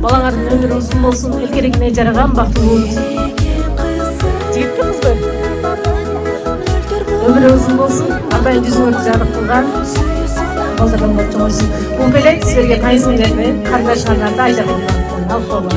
Балаңардын өмүрү узун болсун, эл керегине жараган бактылуу жигитпи кызбы? Өмүрү узун болсун, атайын жүзүңөрдү жарык кылган балдардан болчу болсун. Бул белек силерге кайсыңер менен карындашыңардан да айжаган алып болот.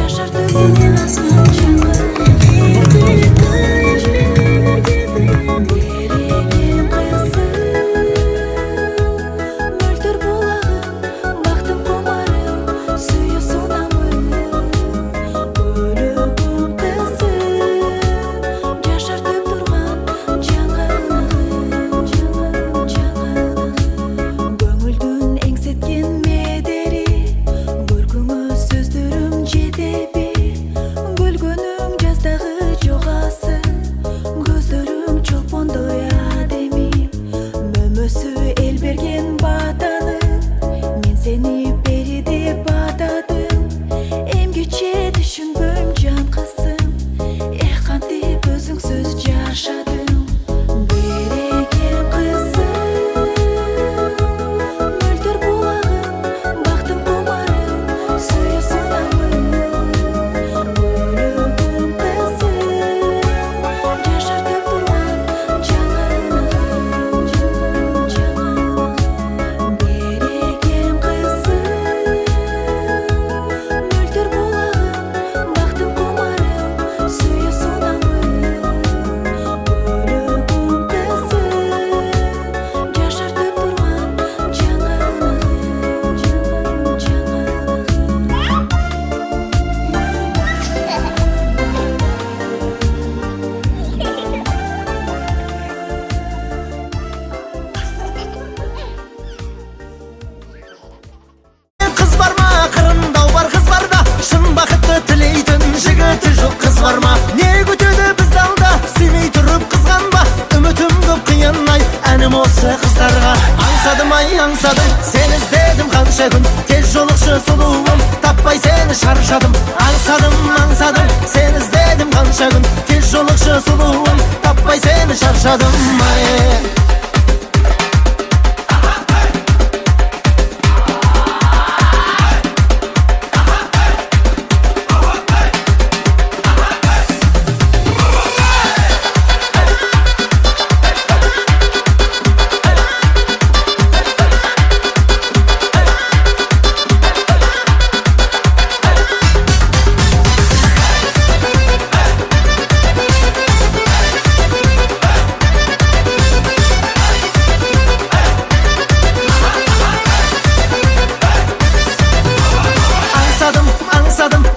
Аңсадым, сен іздедім қанша күн, тез жолықшы сұлуым, таппай сені шаршадым. Аңсадым, сен іздедім қанша күн, тез жолықшы сұлуым, таппай сені шаршадым.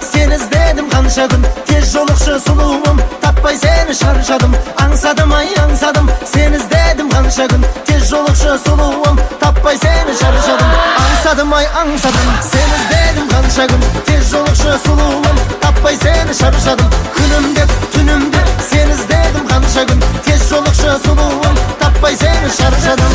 Seni izledim kança gün, tez jolukçu suluğum, tappay seni şarşadım. Аңсадым, seni izledim kança gün, tez jolukçu suluğum, tappay seni şarşadım. Аңсадым, seni izledim kança gün, tez jolukçu suluğum, tappay seni şarşadım. Күнүм деп, түнүм деп, seni izledim kança gün, tez jolukçu suluğum, tappay seni şarşadım.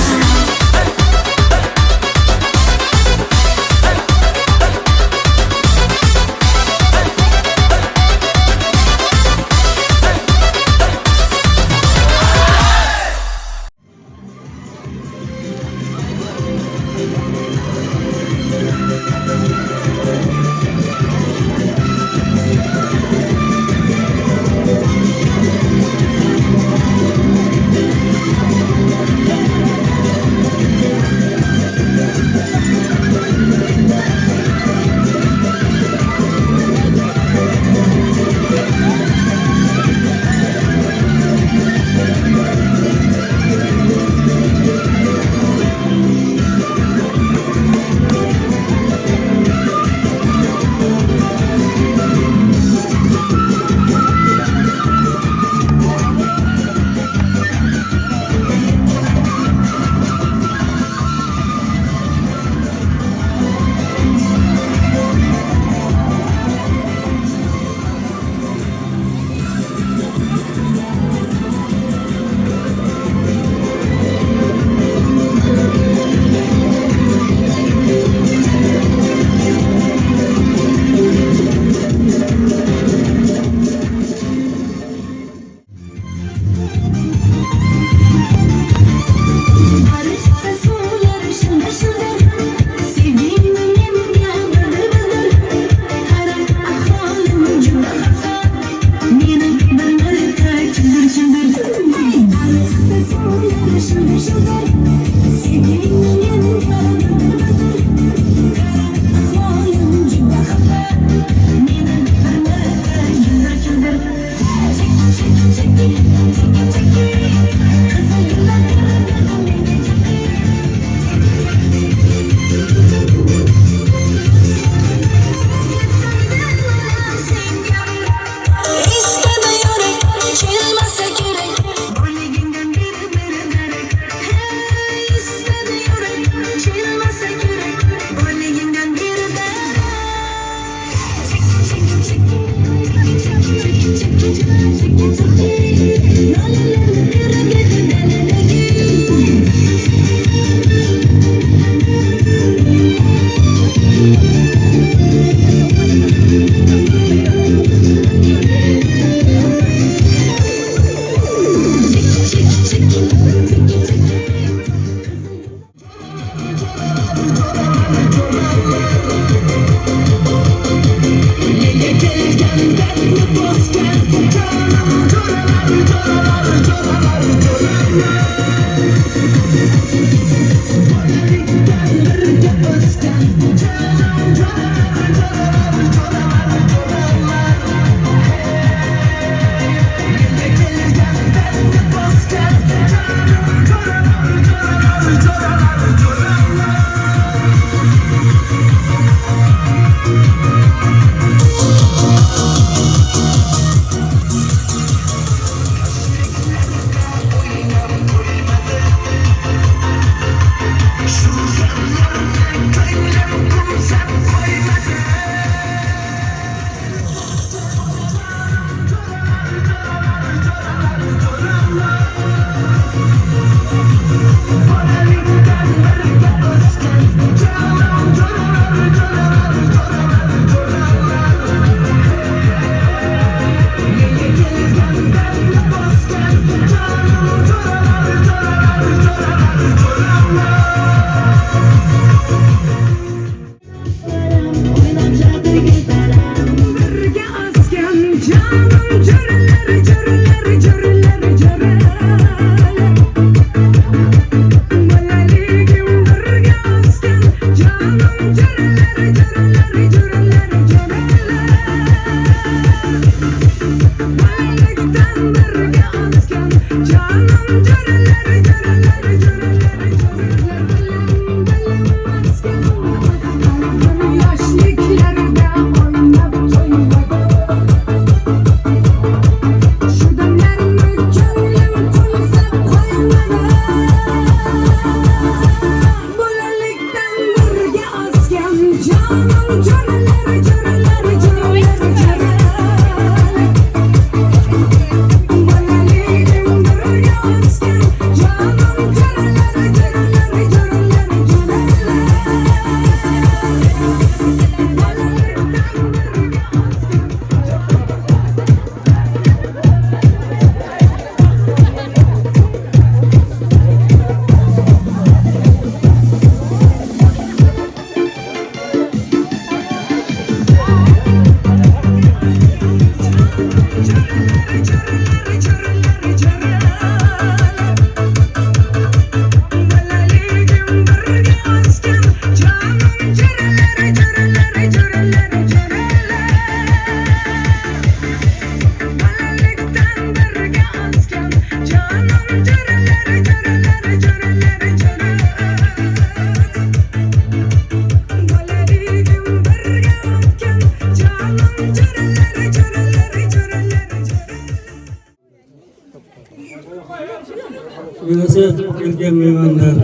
Münasebet gelgen meyvanlar,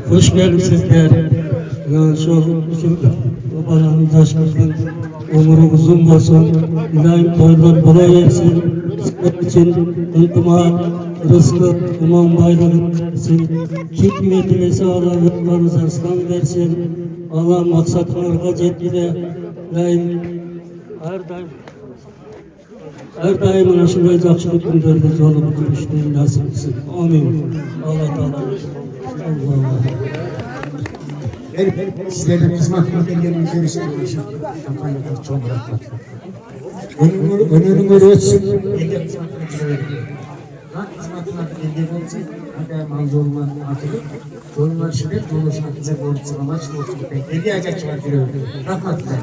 hoş gelmişsizler. Şu barandaşlıkın umuru uzun olsun. İlahim toylar kolay versin. Sizler için iltimat, rızkı, imam bayrağı versin. Kim kıymetlisi Allah yollarınıza ıslah versin. Allah maksatlarına ceddile. İlahim her daim ana şuraya yaxşılık günlerde yolunu kuruştuğun nasip etsin. Amin. Allah Teala. Allah. Sizlerden hizmet gelgenimize bir kampanyada çok bırakmak. Önünü görüyorsun. Hizmetine gelgen olsun. Hatta manzı olmanın atılıp, yolunlar şiddet, yolu şartlıca borçlu amaçlı olsun. Belli acak çıkartıyor. Rahmetler.